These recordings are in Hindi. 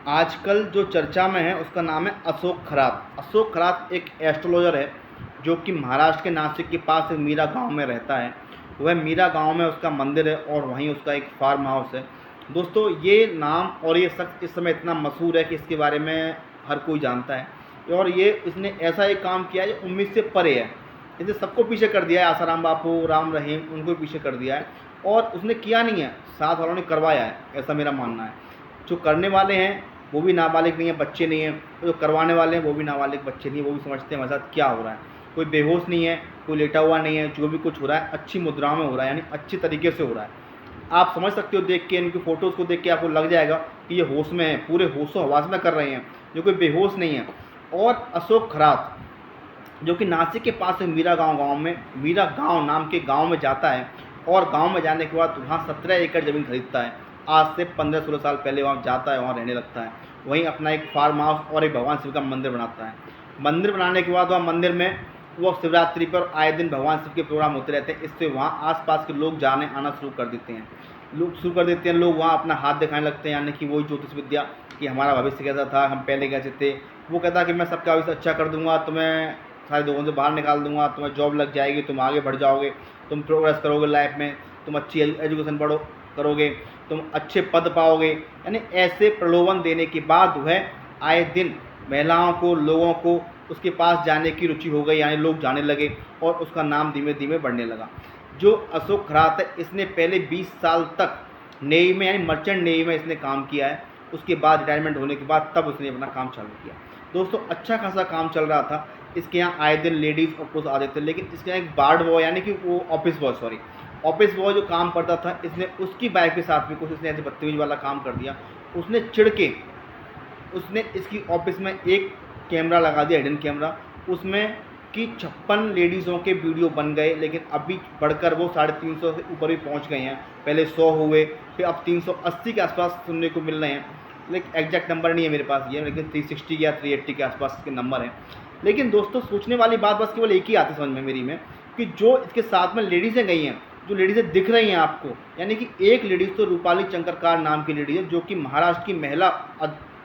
आजकल जो चर्चा में है उसका नाम है अशोक खरात। अशोक खरात एक एस्ट्रोलॉजर है जो कि महाराष्ट्र के नासिक के पास एक मीरा गांव में रहता है। वह मीरा गांव में उसका मंदिर है और वहीं उसका एक फार्म हाउस है। दोस्तों, ये नाम और ये शख्स इस समय इतना मशहूर है कि इसके बारे में हर कोई जानता है। और ये इसने ऐसा एक काम किया है जो उम्मीद से परे है। इसने सबको पीछे कर दिया है, आसाराम बापू, राम रहीम, उनको पीछे कर दिया है। और उसने किया नहीं है, साथ वालों ने करवाया है, ऐसा मेरा मानना है। जो करने वाले हैं वो भी नाबालिग नहीं है, बच्चे नहीं हैं। जो करवाने वाले हैं वो भी नाबालिग बच्चे नहीं हैं। वो भी समझते हैं हमारे साथ क्या हो रहा है। कोई बेहोश नहीं है, कोई लेटा हुआ नहीं है। जो भी कुछ हो रहा है अच्छी मुद्राओं में हो रहा है, यानी अच्छी तरीके से हो रहा है। आप समझ सकते हो, देख के इनकी फ़ोटोज़ को देख के आपको लग जाएगा कि ये होश में है, पूरे होशो हवास में कर रहे हैं, जो कोई बेहोश नहीं है। और अशोक खरात जो कि नासिक के पास है मीरा गांव नाम के गांव में जाता है। और गांव में जाने के बाद वहाँ 17 एकड़ ज़मीन खरीदता है। आज से 15-16 साल पहले वहाँ जाता है, वहाँ रहने लगता है। वहीं अपना एक फार्म हाउस और एक भगवान शिव का मंदिर बनाता है। मंदिर बनाने के बाद वहाँ मंदिर में वो शिवरात्रि पर आए दिन भगवान शिव के प्रोग्राम होते रहते हैं। इससे वहाँ आसपास के लोग जाने आना शुरू कर देते हैं। लोग वहाँ अपना हाथ दिखाने लगते हैं, यानी कि वही ज्योतिष विद्या कि हमारा भविष्य कैसा था, हम पहले कैसे थे। वो कहता है कि मैं सबका भविष्य अच्छा कर दूंगा, तुम्हें सारे लोगों से बाहर निकाल दूंगा, तुम्हें जॉब लग जाएगी, तुम आगे बढ़ जाओगे, तुम प्रोग्रेस करोगे लाइफ में, तुम अच्छी एजुकेशन करोगे, तुम अच्छे पद पाओगे। यानी ऐसे प्रलोभन देने के बाद वह आए दिन महिलाओं को, लोगों को उसके पास जाने की रुचि हो गई, यानी लोग जाने लगे और उसका नाम धीमे धीमे बढ़ने लगा। जो अशोक खरात है, इसने पहले 20 साल तक नेवी में, यानी मर्चेंट नेवी में इसने काम किया है। उसके बाद रिटायरमेंट होने के बाद तब उसने अपना काम चालू किया। दोस्तों, अच्छा खासा काम चल रहा था। इसके यहाँ आए दिन लेडीज़ और पुरुष आते थे, लेकिन इसके यहाँ एक बार्ड बॉय, यानी कि वो ऑफिस बॉय जो काम करता था, इसने उसकी वाइफ के साथ भी कुछ इसने ऐसे बदतमीजी वाला काम कर दिया। उसने चिढ़ के उसने इसकी ऑफिस में एक कैमरा लगा दिया, हिडन कैमरा। उसमें कि 56 लेडीज़ों के वीडियो बन गए, लेकिन अभी बढ़कर वो 350 से ऊपर भी पहुंच गए हैं। पहले 100 हुए, फिर अब 380 के आसपास सुनने को मिल रहे हैं। लेकिन एग्जैक्ट नंबर नहीं है मेरे पास ये, लेकिन 360 या 380 के आसपास के नंबर हैं। लेकिन दोस्तों, सोचने वाली बात बस केवल एक ही आती समझ में मेरी में, कि जो इसके साथ में लेडीज़ें गई हैं, जो लेडीज़ें दिख रही हैं आपको, यानी कि एक लेडीज़ तो रूपाली चंकरकार नाम की लेडीज़ है, जो कि महाराष्ट्र की महिला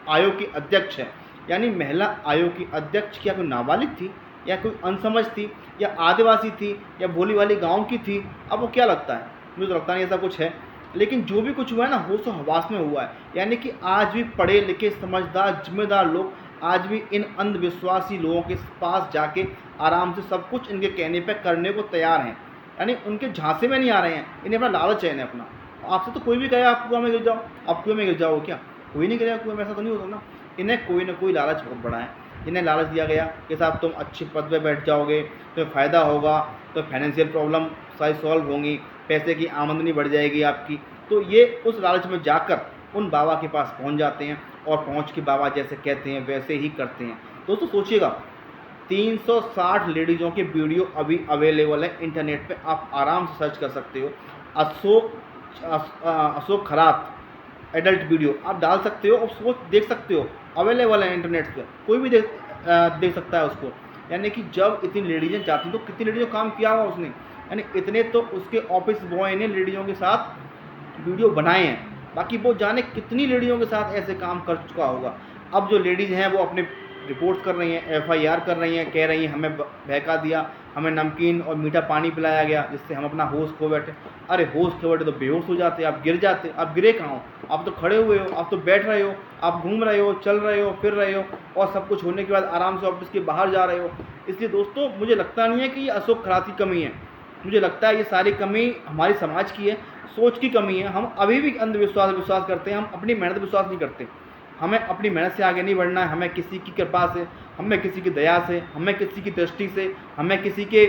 आयोग की अध्यक्ष है। यानी महिला आयोग की अध्यक्ष क्या कोई नाबालिग थी, या कोई अनसमझ थी, या आदिवासी थी, या भोली वाली गांव की थी? अब वो क्या लगता है, मुझे तो लगता नहीं ऐसा कुछ है। लेकिन जो भी कुछ हुआ है ना, होशो हवास में हुआ है। यानी कि आज भी पढ़े लिखे, समझदार, जिम्मेदार लोग आज भी इन अंधविश्वासी लोगों के पास जाके आराम से सब कुछ इनके कहने पर करने को तैयार हैं। यानी उनके झांसे में नहीं आ रहे हैं। इन्हें अपना लालच है, इन्हें अपना। आपसे तो कोई भी कहे आप कुआं में गिर जाओ, आप कुएं में गिर जाओ क्या? कोई नहीं गिरेगा कुएं में, ऐसा तो नहीं होता ना। इन्हें कोई ना कोई लालच बहुत बड़ा है। इन्हें लालच दिया गया कि साहब तुम अच्छे पद पे बैठ जाओगे, तुम्हें फ़ायदा होगा, तो फाइनेंशियल प्रॉब्लम सारी सॉल्व होंगी, पैसे की आमदनी बढ़ जाएगी आपकी। तो ये उस लालच में जाकर उन बाबा के पास पहुंच जाते हैं, और पहुंच के बाबा जैसे कहते हैं वैसे ही करते हैं। दोस्तों सोचिएगा, 360 लेडीज़ों के वीडियो अभी अवेलेबल है इंटरनेट पे, आप आराम से सर्च कर सकते हो। अशोक खरात एडल्ट वीडियो आप डाल सकते हो और उसको देख सकते हो, अवेलेबल है इंटरनेट पे, कोई भी देख सकता है उसको। यानी कि जब इतनी लेडीज़ें जाती तो कितनी लेडीज़ों काम किया होगा उसने, यानी इतने तो उसके ऑफिस बॉय ने लेडीज़ों के साथ वीडियो बनाए हैं। बाकी वो जाने कितनी लेडीज़ों के साथ ऐसे काम कर चुका होगा। अब जो लेडीज़ हैं वो अपने रिपोर्ट कर रही हैं, FIR कर रही हैं, कह रही हैं हमें बहका दिया, हमें नमकीन और मीठा पानी पिलाया गया, जिससे हम अपना होश खो बैठे। अरे होश खो बैठे तो बेहोश हो जाते, आप गिर जाते। आप गिरे कहाँ हो? आप तो खड़े हुए हो, आप तो बैठ रहे हो, आप घूम रहे हो, चल रहे हो, फिर रहे हो, और सब कुछ होने के बाद आराम से ऑफिस के बाहर जा रहे हो। इसलिए दोस्तों, मुझे लगता नहीं है कि ये अशोक खरात की कमी है। मुझे लगता है ये सारी कमी हमारी समाज की है, सोच की कमी है। हम अभी भी विश्वास करते हैं, हम अपनी मेहनत पर विश्वास नहीं करते। हमें अपनी मेहनत से आगे नहीं बढ़ना है, हमें किसी की कृपा से, हमें किसी की दया से, हमें किसी की दृष्टि से, हमें किसी के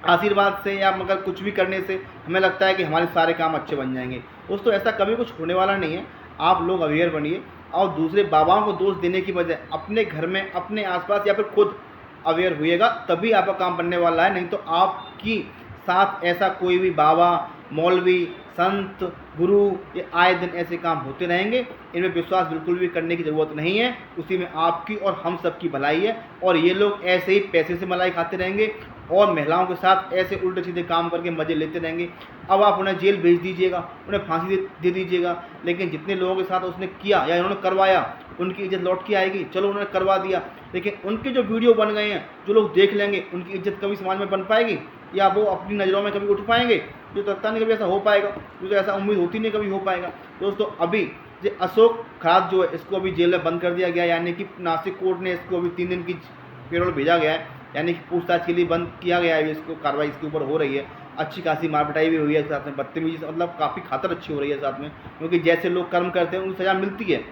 आशीर्वाद से, या मगर कुछ भी करने से हमें लगता है कि हमारे सारे काम अच्छे बन जाएंगे। दोस्तों, ऐसा कभी कुछ होने वाला नहीं है। आप लोग अवेयर बनिए, और दूसरे बाबाओं को दोष देने की बजाय अपने घर में, अपने आसपास, या फिर खुद अवेयर होइएगा, तभी आपका काम बनने वाला है। नहीं तो आपकी साथ ऐसा कोई भी बाबा, मौलवी, संत, गुरु, ये आए दिन ऐसे काम होते रहेंगे। इनमें विश्वास बिल्कुल भी करने की ज़रूरत नहीं है। उसी में आपकी और हम सब की भलाई है। और ये लोग ऐसे ही पैसे से मलाई खाते रहेंगे, और महिलाओं के साथ ऐसे उल्टे सीधे काम करके मज़े लेते रहेंगे। अब आप उन्हें जेल भेज दीजिएगा, उन्हें फांसी दे दीजिएगा, लेकिन जितने लोगों के साथ उसने किया या उन्होंने करवाया उनकी इज्जत लौट के आएगी। चलो उन्होंने करवा दिया, लेकिन उनके जो वीडियो बन गए हैं जो लोग देख लेंगे, उनकी इज्जत कभी समाज में बन पाएगी या वो अपनी नज़रों में कभी उठ पाएंगे? जो तो लगता नहीं कभी ऐसा हो पाएगा, जो तो ऐसा उम्मीद होती नहीं कभी हो पाएगा। दोस्तों अभी जो अशोक खरात जो है इसको अभी जेल में बंद कर दिया गया, यानी कि नासिक कोर्ट ने इसको अभी 3 दिन की पेरोल भेजा गया है, यानी कि पूछताछ के लिए बंद किया गया है। इसको कार्रवाई इसके ऊपर हो रही है, अच्छी खासी मार पिटाई भी हुई है, साथ में बदतमीजी मतलब काफ़ी खातर अच्छी हो रही है साथ में, क्योंकि जैसे लोग कर्म करते हैं उनको सज़ा मिलती है,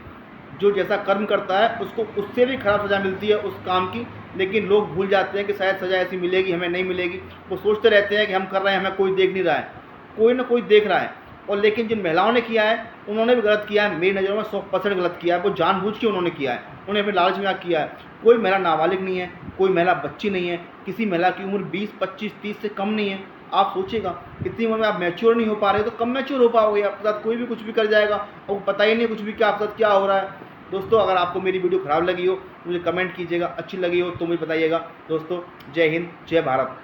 जो जैसा कर्म करता है उसको उससे भी खराब सज़ा मिलती है उस काम की, लेकिन लोग भूल जाते हैं कि शायद सज़ा ऐसी मिलेगी, हमें नहीं मिलेगी। वो सोचते रहते हैं कि हम कर रहे हैं, हमें कोई देख नहीं रहा है, कोई ना कोई देख रहा है। और लेकिन जिन महिलाओं ने किया है उन्होंने भी गलत किया है, मेरी नज़रों में 100% गलत किया है। वो जानबूझ के उन्होंने किया है, उन्हें अपने लालच में किया है। कोई महिला नाबालिग नहीं है, कोई महिला बच्ची नहीं है, किसी महिला की उम्र 20, 25, 30 से कम नहीं है। आप सोचिएगा इतनी उम्र में आप मैच्योर नहीं हो पा रहे तो कब मैच्योर हो पाओगे? आपके साथ कोई भी कुछ भी कर जाएगा, आपको पता ही नहीं कुछ भी कि आपके साथ क्या हो रहा है। दोस्तों अगर आपको मेरी वीडियो ख़राब लगी हो मुझे कमेंट कीजिएगा, अच्छी लगी हो तो मुझे बताइएगा। दोस्तों जय हिंद, जय भारत।